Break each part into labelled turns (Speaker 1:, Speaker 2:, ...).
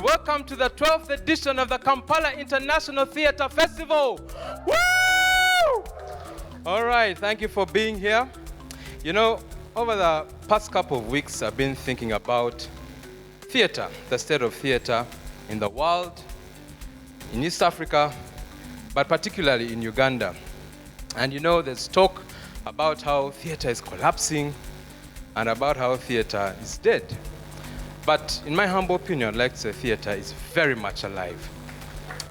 Speaker 1: welcome to the 12th edition of the Kampala International Theatre Festival. Woo! All right, thank you for being here. You know, over the past couple of weeks, I've been thinking about theatre, the state of theatre in the world, in East Africa, but particularly in Uganda. And you know, there's talk about how theatre is collapsing and about how theatre is dead. But in my humble opinion, I'd like to say theatre is very much alive.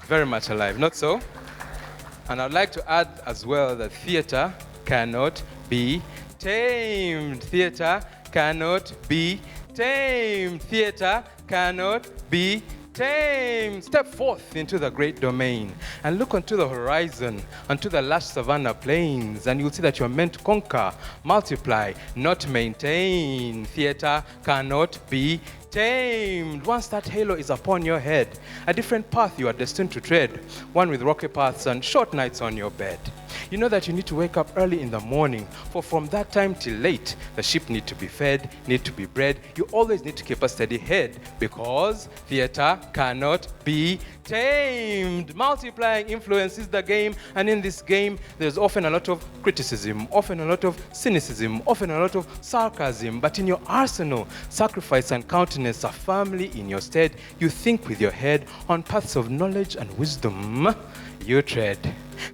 Speaker 1: Very much alive, not so? And I'd like to add as well that theatre cannot be tamed. Theatre cannot be tamed. Theatre cannot be tamed. Step forth into the great domain and look onto the horizon, onto the lush savanna plains, and you'll see that you're meant to conquer, multiply, not maintain. Theatre cannot be tamed. Once that halo is upon your head, a different path you are destined to tread, one with rocky paths and short nights on your bed. You know that you need to wake up early in the morning, for from that time till late, the sheep need to be fed, need to be bred. You always need to keep a steady head, because theatre cannot be tamed. Multiplying influence is the game, and in this game, there's often a lot of criticism, often a lot of cynicism, often a lot of sarcasm. But in your arsenal, sacrifice and countenance are firmly in your stead. You think with your head on paths of knowledge and wisdom. You tread.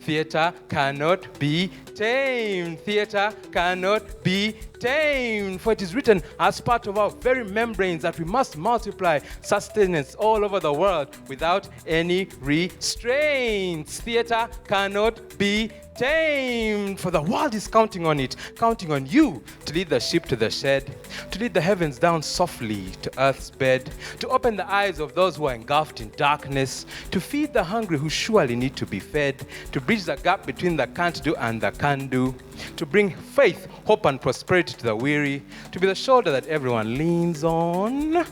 Speaker 1: Theatre cannot be tamed. Theatre cannot be tamed. For it is written as part of our very membranes that we must multiply sustenance all over the world without any restraints. Theatre cannot be tamed. For the world is counting on it, counting on you to lead the sheep to the shed, to lead the heavens down softly to earth's bed, to open the eyes of those who are engulfed in darkness, to feed the hungry who surely need to be fed, to bridge the gap between the can't do and the can do, to bring faith, hope, and prosperity to the weary, to be the shoulder that everyone leans on,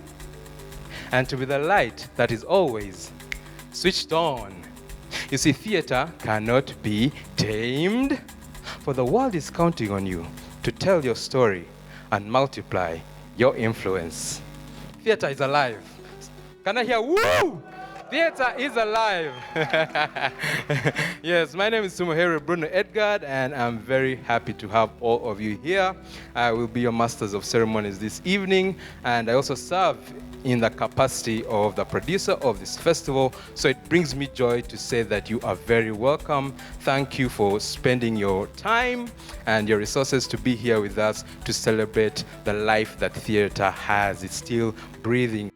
Speaker 1: and to be the light that is always switched on. You see, theatre cannot be tamed, for the world is counting on you to tell your story and multiply your influence. Theatre is alive. Can I hear woo? Theatre is alive. Yes, my name is Bruno Edgard, and I'm very happy to have all of you here. I will be your masters of ceremonies this evening, and I also serve in the capacity of the producer of this festival. So it brings me joy to say that you are very welcome. Thank you for spending your time and your resources to be here with us to celebrate the life that theatre has. It's still breathing.